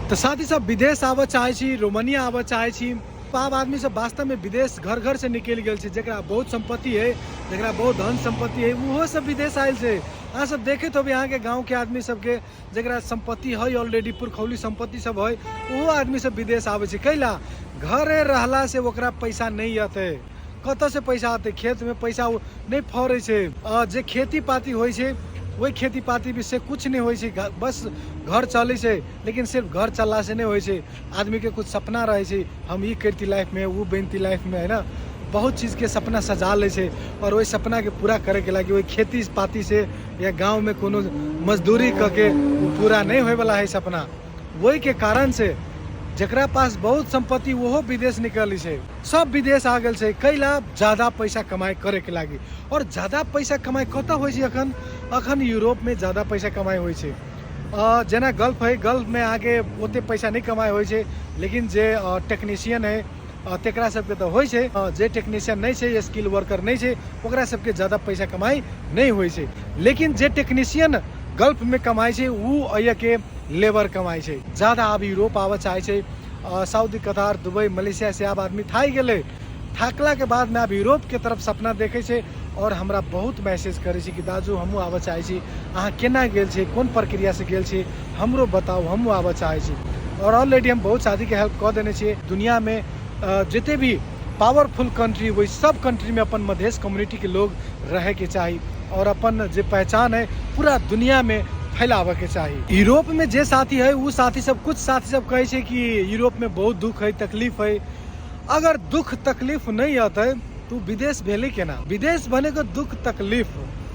तो साथ ही सब विदेश आबऽ चाहे छी, रोमानिया आबऽ चाहे छी। आब आदमी सब वास्तव में विदेश घर घर से निकल गए छै। जकरा बहुत संपत्ति है, जकरा बहुत धन संपत्ति है, वो सब विदेश आयल छै। अहाँ सब देखे तो यहाँ के गाँव के आदमी सबके जकरा संपत्ति है ऑलरेडी, पुरखौली संपत्ति सब है, वो आदमी सब विदेश आवे छै। कैला घरे रहला से ओकरा पैसा नहीं आते। कत से पैसा आते? खेत में पैसा नहीं फरे छै। जे खेती पाती होइ छै वही खेती पाती भी से कुछ नहीं होइ छै, बस घर चले छै। लेकिन सिर्फ घर चलला से नहीं होइ छै। आदमी के कुछ सपना रहे छै, हम ये करती लाइफ में, वो बनती लाइफ में, है ना। बहुत चीज़ के सपना सजा ले छै और वही सपना के पूरा करे के लगे वही खेती पाती से या गांव में कोनो मजदूरी करके वो पूरा नहीं होए वाला है सपना। वही के कारण से जकरा पास बहुत संपत्ति वो विदेश निकली छै, सब विदेश आ गए छै। कैला ज्यादा पैसा कमाई करे के लागी। और ज्यादा पैसा कमाई कत होइ छै? अखन यूरोप में ज्यादा पैसा कमाई होइ छै। जेना गल्फ है, गल्फ में आगे ओते पैसा नहीं कमाई होइ छै। लेकिन जे टेक्नीशियन है तेकरा सबके तो होइ छै। जे टेक्नीशियन नहीं छै, स्किल वर्कर नहीं छै, ओकरा सबके ज्यादा पैसा कमाई नहीं होइ छै। लेकिन जे टेक्नीशियन गल्फ में कमाई छै वो अय के लेबर कमाई छै ज्यादा। अब यूरोप आबऽ चाहे छै। सऊदी, कतार, दुबई, मलेशिया से अब आदमी थाक गेले। थाकला के बाद में अब यूरोप के तरफ सपना देखे छै और हमरा बहुत मैसेज करे छै कि दाजू हमहूँ आबऽ चाहे छी, अहाँ केना गेल छी, कोन प्रक्रिया से गेल छी, हमरो बताओ, हमहूँ आबऽ चाहे छी। और ऑलरेडी हम बहुत शादी के हेल्प कर देने छियै। दुनिया में जिते भी पावरफुल कंट्री वही सब कंट्री में अपन मधेश कम्युनिटी के लोग रहे के चाहिए और अपन जो पहचान है पूरा दुनिया में फैलावे के चाहिए। यूरोप में जे साथी है वो साथी सब, कुछ साथी सब कहे छै कि यूरोप में बहुत दुख है, तकलीफ है। अगर दुख तकलीफ नहीं आता तो विदेश भेले केना? विदेश बने को दुख तकलीफ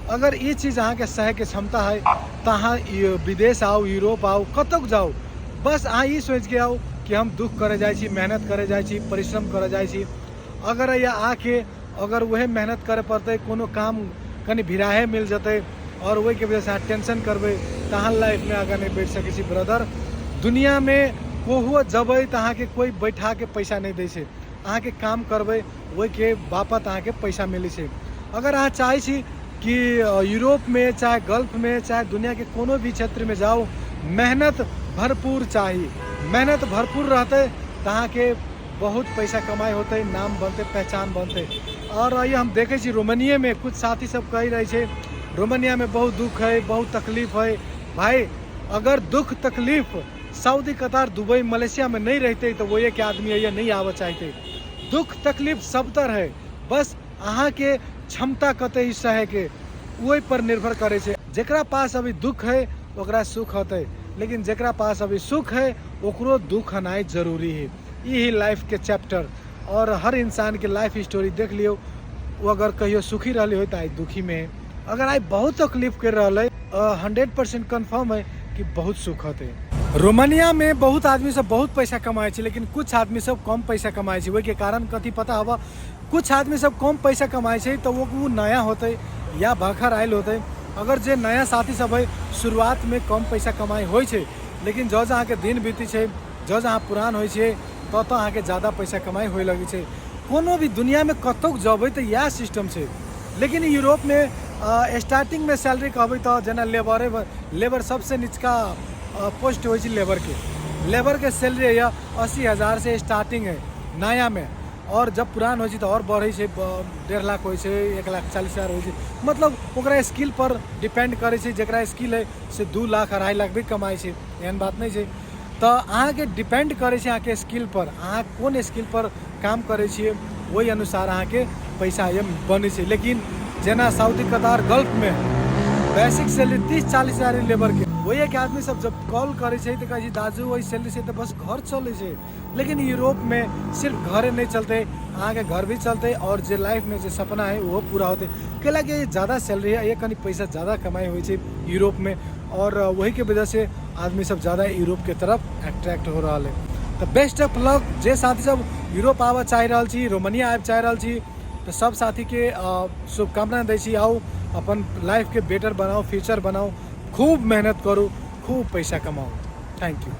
अगर ये चीज अहाँ के सहे के क्षमता है तो अहाँ विदेश आओ, यूरोप आओ, कतक जाओ, बस अहाँ ये सोच के आओ कि हम दुख करे जाए छी, मेहनत करे जाए छी, परिश्रम करे जाए छी। अगर या आके अगर वह मेहनत करे पड़ते, कोनो काम कनी भिराहे मिल जते और वही के वजह से अहाँ टेंशन करबे तो अहाँ लाइफ में आगे नहीं बढ़ सके छी। ब्रदर, दुनिया में कोहुओ जबै तो अहाँ के कोई बैठा के पैसा नहीं दे छै। अहाँ के काम करबे वही के बापत अहाँ के पैसा मिले छै। अगर अहाँ चाहे छी कि यूरोप में, चाहे गल्फ में, चाहे दुनिया के कोनो भी क्षेत्र में जाओ, मेहनत भरपूर चाहिए। मेहनत भरपूर रहते तो अहाँ के बहुत पैसा कमाई होते, नाम बनते, पहचान बनते। और ये हम देखे छी रोमानिया में कुछ साथी सब कह रहे थे रोमानिया में बहुत दुख है, बहुत तकलीफ है। भाई अगर दुख तकलीफ सऊदी, कतार, दुबई, मलेशिया में नहीं रहते तो वो एक आदमी ये नहीं आवा चाहते। दुख तकलीफ सब तर है, बस अहाँ के क्षमता कते ही सहे के वही पर निर्भर करे छै। जकरा पास अभी दुख है ओकरा सुख होते, लेकिन जकरा पास अभी सुख है ओकरो दुख आनाई जरूरी है। यही लाइफ के चैप्टर और हर इंसान के लाइफ स्टोरी देख लियो। वो अगर कहियो सुखी रही हो तो आज दुखी में है, अगर आज बहुत तकलीफ कर रहा है 100% कन्फर्म है कि बहुत सुख होते। रोमानिया में बहुत आदमी सब बहुत पैसा कमाए छै, लेकिन कुछ आदमी सब कम पैसा कमाए छै। वही के कारण कथी पता हवा? कुछ आदमी सब कम पैसा कमाए छै तो वो नया होते या भखर आयल होते। अगर जे नया साथी सब है शुरुआत में कम पैसा कमाई होइ छै, लेकिन जो अहाँ के दिन बीती छै, जो अहाँ पुरान होइ छै तो अहाँ के ज्यादा पैसा कमाई होए लगे छै। कोनो भी दुनिया में कतौ जबै तो यह सिस्टम छै। लेकिन यूरोप में स्टार्टिंग में सैलरी कहबै तो जेना लेबर सबसे निचका पोस्ट होइ छै लेबर के सैलरी है 80,000 से स्टार्टिंग है नया में। और जब पुरान हो तो और बढ़े छै, 1.5 लाख हो, 1,40,000 हो। मतलब ओकरा स्किल पर डिपेंड करे छै। जकरा स्किल है से 2 लाख, 2.5 लाख भी कमाई छै, एहन बात नहीं छै। तो अहाँ के डिपेंड करे छै अहाँ के स्किल पर, अहाँ कौन स्किल पर काम करे छिए वही अनुसार अहाँ के पैसा ये बने छै। लेकिन जेना सऊदी, कतार, गल्फ में बेसिक सैलरी 30-40 हज़ार लेबर के। वही एक आदमी सब जब कॉल करे छै तो कहे दाजू वही सैलरी से तो बस घर चले छै। लेकिन यूरोप में सिर्फ घरे नहीं चलते, अहाँ के घर भी चलते और जो लाइफ में जो सपना है वो पूरा होते। कैला कि ज़्यादा सैलरी है, ये कहीं पैसा ज़्यादा कमाई हुई है यूरोप में और वही के वजह से आदमी सब ज़्यादा यूरोप के तरफ अट्रैक्ट हो रहा है। तो बेस्ट ऑफ लक जे साथी सब यूरोप आबऽ चाह रहा छी, रोमानिया आबऽ चाह रहा छी, तो सब साथी के शुभकामना दै छी। आओ अपन लाइफ के बेटर बनाओ, फ्यूचर बनाओ, खूब मेहनत करो, खूब पैसा कमाओ। Thank U.